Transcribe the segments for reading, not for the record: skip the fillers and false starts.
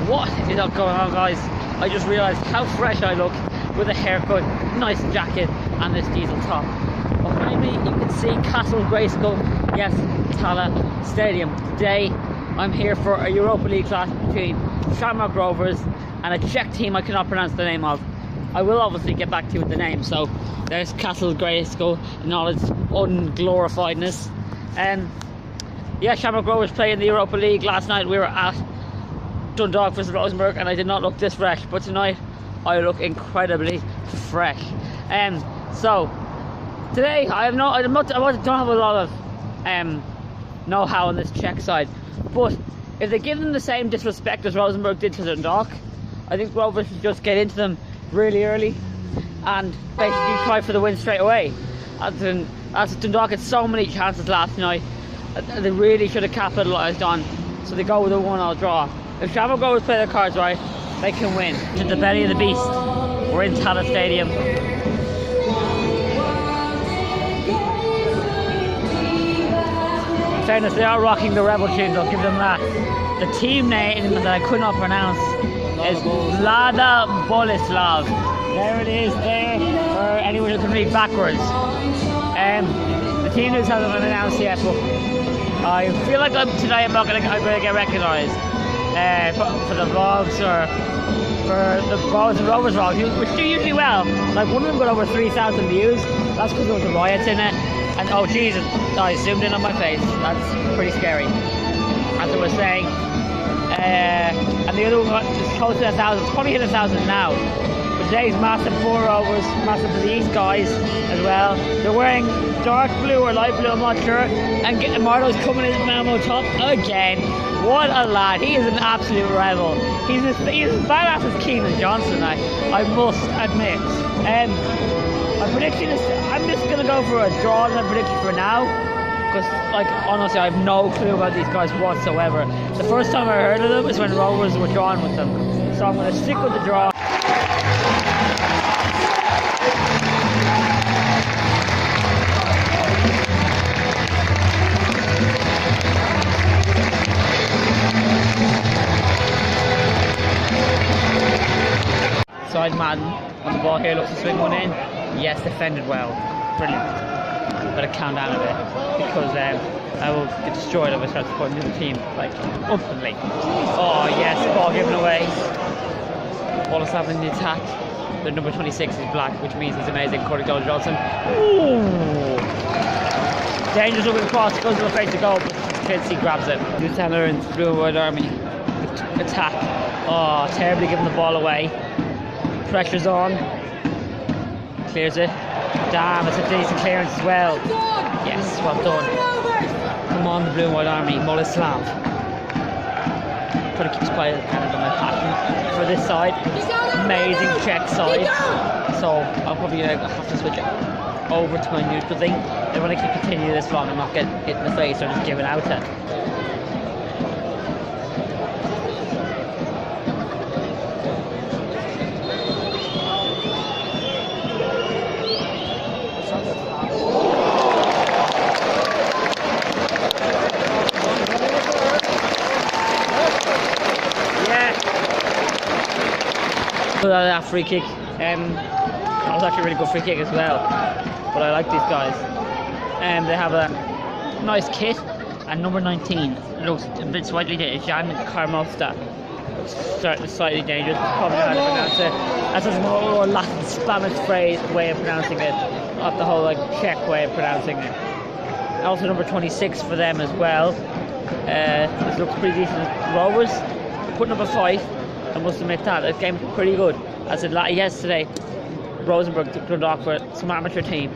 What is up going on, guys? I just realised how fresh I look with a haircut, nice jacket and this diesel top. Behind me you can see Castle Grayskull, yes, Tala Stadium. Today I'm here for a Europa League clash between Shamrock Rovers and a Czech team I cannot pronounce the name of. I will obviously get back to you with the name. So there's Castle Grayskull in all its unglorifiedness. Yeah, Shamrock Rovers played in the Europa League last night. We were at Dundalk versus Rosenborg and I did not look this fresh, but tonight I look incredibly fresh. So today I don't have a lot of know-how on this Czech side, but if they give them the same disrespect as Rosenborg did to Dundalk, I think Rovers should just get into them really early and basically try for the win straight away. As Dundalk had so many chances last night, they really should have capitalised on, so they go with a 1-1 draw. If Shamrock Rovers play their cards right, they can win. To the belly of the beast, we're in Tala Stadium. In fairness, they are rocking the rebel tunes, I'll give them that. The team name that I could not pronounce is V Boleslav. There it is, there, for anyone who can read backwards. The team news hasn't been announced yet, but I feel like today I'm going to get recognised for the vlogs or for the Bows and Rovers vlogs, which do usually well. Like one of them got over 3,000 views. That's because there was the riots in it. And oh Jesus, I zoomed in on my face. That's pretty scary. As I was saying. And the other one got just close to 1,000. It's probably hit 1,000 now. But today's massive for Rovers, massive for these guys as well. They're wearing dark blue or light blue, I'm not sure. And Marlo's coming in his Malmo top again. What a lad, he is an absolute rebel. He's as badass as Keenan Johnson, I must admit. My prediction is, I'm just going to go for a draw as my prediction for now. Because, like, honestly, I have no clue about these guys whatsoever. The first time I heard of them is when Rovers were drawing with them. So I'm going to stick with the draw. Side Madden on the ball here, looks to swing one in. Yes, defended well. Brilliant. Better calm down a bit because I will get destroyed if I start supporting the other team like openly. Oh yes, ball given away. Boleslav in the attack. The number 26 is black, which means he's amazing. Corey Johnson. Ooh. Dangerous looking cross, goes to the face of goal, but Chelsea grabs it. Lieutenant and Blue and White Army attack. Oh, terribly giving the ball away. Pressure's on. Clears it. Damn, it's a decent clearance as well. Yes, well done. Come on, the Blue and White Army, Boleslav. Trying to keep his quiet on my passion for this side. Amazing Czech side. So I'll probably have to switch it over to my neutral thing. They want to continue this long and not get hit in the face or just give it out to. That free kick, that was actually a really good free kick as well, but I like these guys. They have a nice kit, and number 19 looks a bit slightly dangerous. Jan Karmovsta, slightly dangerous, probably not how to pronounce it. That's a more Latin Spanish phrase way of pronouncing it, not the whole like Czech way of pronouncing it. Also number 26 for them as well. This looks pretty decent. Rovers put number 5. I must admit that this game was pretty good. As I said yesterday, Rosenborg Dundalk for some amateur team,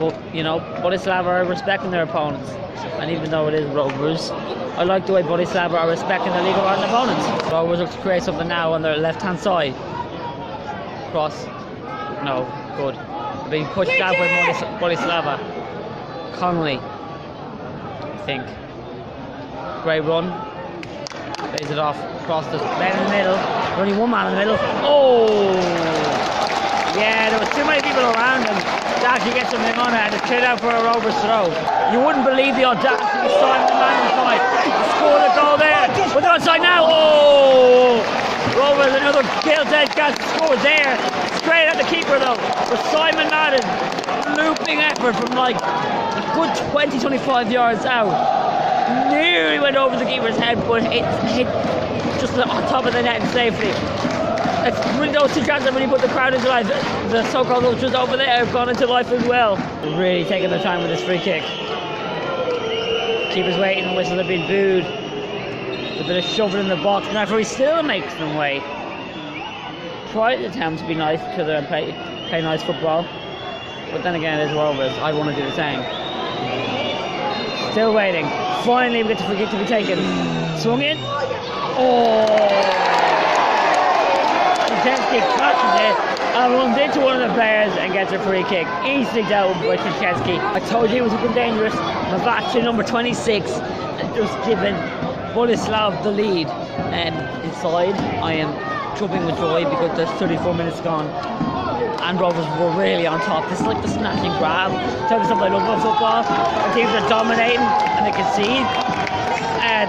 but you know, Boleslav are respecting their opponents, and even though it is Rovers, I like the way Boleslav are respecting their League of Ireland opponents. Rovers look to create something now on their left-hand side. Cross, no, good. Being pushed out by Boleslava. Connolly, I think. Great run. Plays it off across the man in the middle. Only one man in the middle. Oh! Yeah, there was too many people around him to actually get something on it, and it's cleared out for a Rovers throw. You wouldn't believe the audacity of Simon the man inside. Scored a goal there. With the outside now. Oh! another built-out chance to score there. Straight at the keeper though. With Simon Madden, looping effort from like a good 20-25 yards out. Nearly went over the keeper's head, but it hit just on top of the net safely. It's really those two chances that really put the crowd into life. The so-called ultras over there have gone into life as well. Really taking their time with this free kick. Keeper's waiting, whistles have been booed. A bit of shoving in the box, and referee still makes them wait. Try to attempt to be nice to each other and play nice football. But then again, it is Rovers. I want to do the same. Still waiting. Finally, we get the free kick to be taken. Swung in. Oh! Chesky catches it and runs into one of the players and gets a free kick. Easily dealt with by Chesky. I told you it was looking dangerous. Mavacha, number 26, just given Boleslav the lead. Inside, I am jumping with joy because there's 34 minutes gone. And Rovers were really on top. This is like the snatch and grab type of stuff I love about football. The teams are dominating and they concede.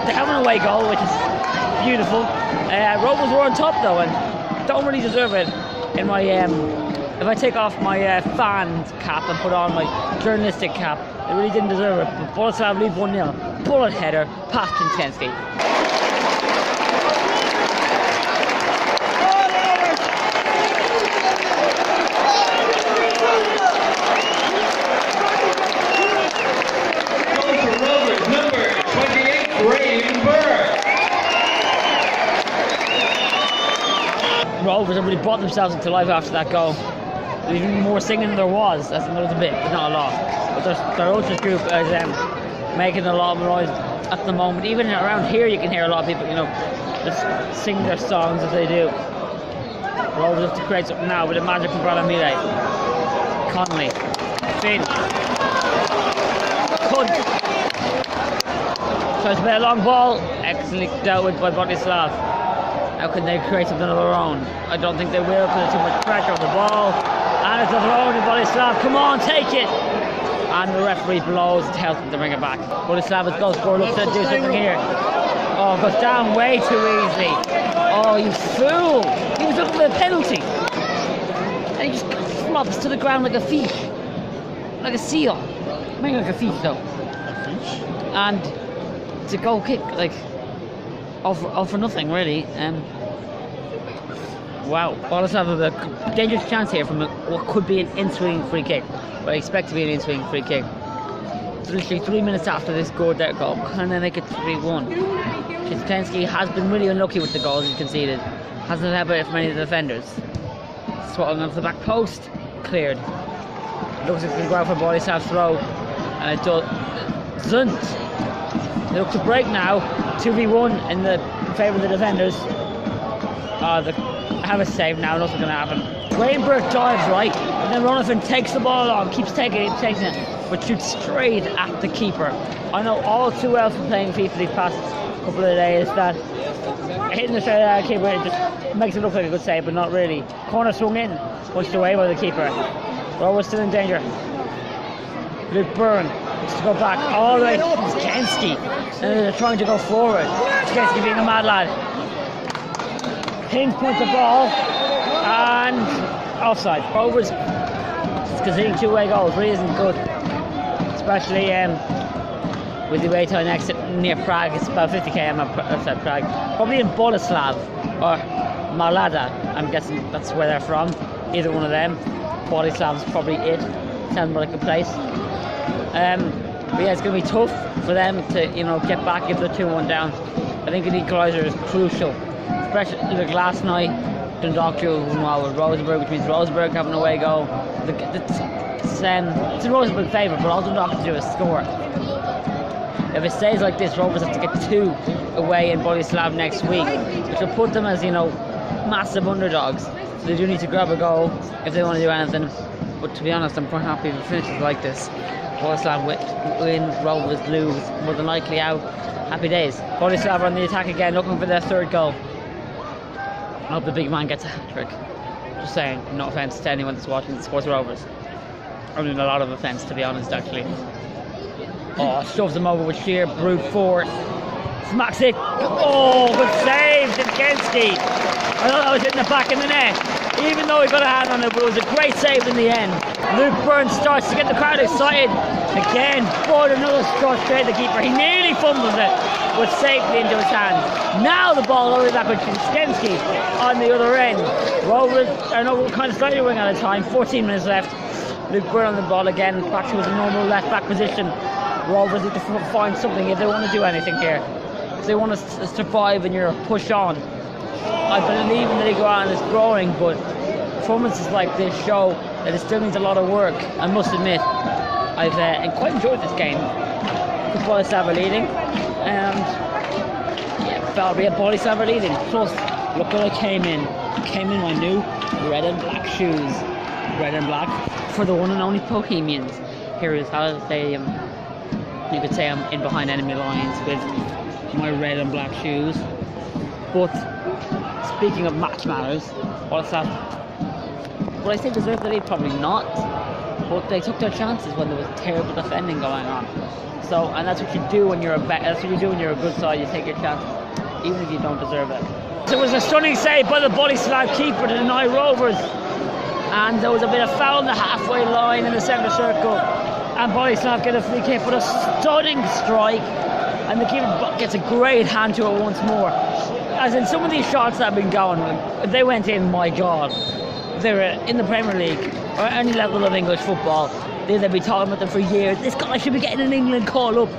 They have an away goal, which is beautiful. Rovers were on top though, and don't really deserve it. In my if I take off my fan cap and put on my journalistic cap, they really didn't deserve it. But Boleslav lead 1-0. Bullet header past Kinchensky. Rovers have really brought themselves into life after that goal. There's even more singing than there was. That's another bit, but not a lot. But their ultras group is making a lot of noise at the moment. Even around here, you can hear a lot of people, just sing their songs as they do. Rovers have to create something now with a magic from Bradamile. Connolly, Finn, Kunt. Tries to play a long ball. Excellently dealt with by Boleslav. How can they create something of their own? I don't think they will because there's too much pressure on the ball. And it's overthrown in Boleslav. Come on, take it! And the referee blows to help them to bring it back. Boleslav is goal scorer, looks to do something here. Oh, goes down way too easily. Oh, you fool! He was looking for a penalty. And he just flops to the ground like a fish. Like a seal. Maybe like a fish though. A fish? And it's a goal kick, like, all for nothing, really. Wow. Boleslav have a dangerous chance here from what could be an in-swing free kick. But I expect to be an in-swing free kick. It's literally 3 minutes after they scored their goal. Can they make it 3-1? Kinchensky has been really unlucky with the goals he conceded. Hasn't had it from any of the defenders. Swatting onto the back post. Cleared. Looks like it's going to go out for Boleslav's throw. And it doesn't. They look to break now. 2v1 in the favour of the defenders. They have a save now, nothing's going to happen. Greenberg dives right, and then Ronathan takes the ball along, keeps taking it, but shoots straight at the keeper. I know all too well from playing FIFA these past couple of days that hitting the straight at the keeper, it just makes it look like a good save, but not really. Corner swung in, pushed away by the keeper. Rovers still in danger. Luke Byrne looks to go back all the way to Kinchensky, and they're trying to go forward. Kinchensky being a mad lad. Hinge points the ball, and offside. Rovers conceding 2 away goals really isn't good, especially with the away time next near Prague. It's about 50 km outside Prague, probably in Boleslav or Malada. I'm guessing that's where they're from. Either one of them. Boleslav's probably it. Sounds more like a place. But yeah, it's going to be tough for them to get back if they're 2-1 down. I think an equalizer is crucial. Especially like last night, Dundalk drew 1-1 with Rosenborg, which means Rosenborg have an away goal. It's in Rosenborg's favour, but all Dundalk have to do is score. If it stays like this, Rovers have to get 2 away in Boleslav next week, which will put them as massive underdogs. So they do need to grab a goal if they want to do anything. But to be honest, I'm quite happy if it finishes like this. Boleslav win, Rovers lose, more than likely out. Happy days. Boleslav on the attack again, looking for their 3rd goal. I hope the big man gets a hat-trick. Just saying, no offence to anyone that's watching the Sports Rovers. I mean, a lot of offence, to be honest, actually. Oh, shoves him over with sheer brute force. Smacks it. Oh, good save, Kinchensky. I thought I was hitting the back of the net, even though he got a hand on it, but it was a great save in the end. Luke Burns starts to get the crowd excited. Again, but another shot straight at the keeper. He nearly fumbles it, but safely into his hands. Now the ball over back with Shinsky on the other end. Rovers are kind of slightly running out of time. 14 minutes left. Luke Burns on the ball again, back to his normal left back position. Rovers need to find something if they want to do anything here. If they want to survive and you're push on. I believe in the league around is growing, but performances like this show that it still needs a lot of work. I must admit, I've quite enjoyed this game. The Boleslav are leading, and Boleslav are leading. Plus, look what I came in. My new red and black shoes. Red and black for the one and only Bohemians. Here is how Stadium. You could say I'm in behind enemy lines with my red and black shoes. But speaking of match matters, Boleslav, would I say deserve the lead? Probably not. But they took their chances when there was terrible defending going on. So, and that's what you do when you're that's what you do when you're a good side. You take your chances, even if you don't deserve it. So it was a stunning save by the Boleslav keeper to deny Rovers, and there was a bit of foul in the halfway line in the centre circle, and Boleslav get a free kick, but a stunning strike, and the keeper gets a great hand to it once more. As in some of these shots that have been going, if they went in, my God, if they were in the Premier League or any level of English football, they'd be talking about them for years. This guy should be getting an England call up,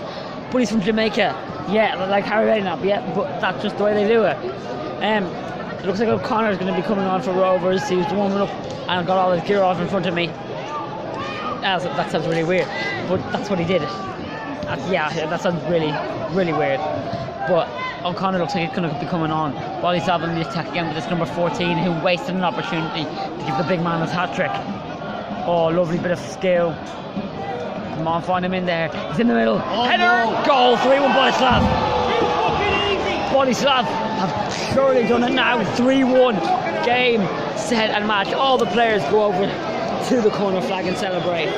but he's from Jamaica. Yeah, like Harry Redknapp, yeah, but that's just the way they do it. It looks like O'Connor's going to be coming on for Rovers. He was warming up and got all his gear off in front of me. That sounds really weird, but that's what he did. That sounds really, really weird. But O'Connor looks like he's going to be coming on. Boleslav on the attack again with this number 14, who wasted an opportunity to give the big man his hat-trick. Oh, lovely bit of skill. Come on, find him in there. He's in the middle. Header! No. Goal! 3-1 Boleslav. Boleslav have surely done it now. 3-1. Game, set and match. All the players go over to the corner flag and celebrate.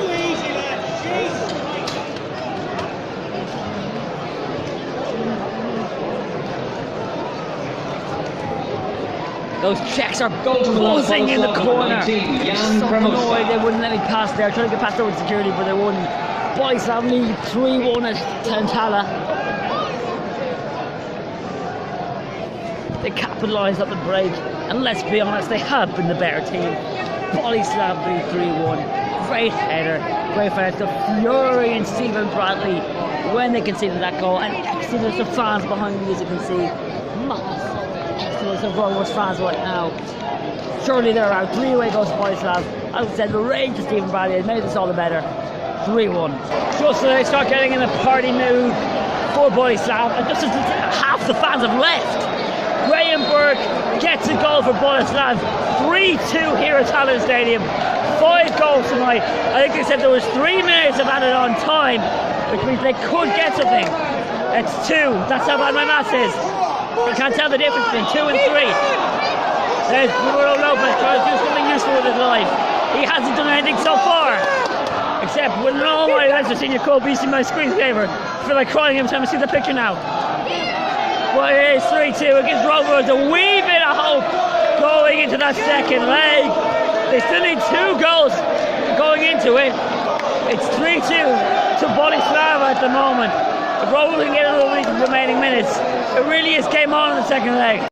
Those checks are buzzing in the corner. So annoyed they wouldn't let me pass there. Trying to get past over security, but they wouldn't. Boleslav lead 3-1 at Tantala. They capitalised at the break, and let's be honest, they have been the better team. Boleslav lead 3-1. Great header, great finish. The fury in Stephen Bradley when they conceded that goal, and exodus of fans behind me, as you can see. Massive exodus of Rovers fans right now. Surely they're out. 3 away goes to Boleslav. As I said, the rage of Stephen Bradley has made this all the better. 3-1. Just so they start getting in the party mood for Boleslav, and just as half the fans have left. Graham Burke gets a goal for Boleslav. 3-2 here at Tallinn Stadium. 5 goals tonight. I think they said there was 3 minutes of added on time, which means they could get something. It's 2. That's how bad my maths is. I can't tell the difference between 2 and 3. There's Bruno Lopez trying to do something useful with his life. He hasn't done anything so far, except when all my lives are senior Cole beasting my screensaver. I feel like crying every time I see the picture now. But it is 3-2. It gives Rovers a wee bit of hope going into that second leg. They still need 2 goals going into it. It's 3-2 to Boleslav at the moment. If Rovers can get it over these remaining minutes, it really is game on in the second leg.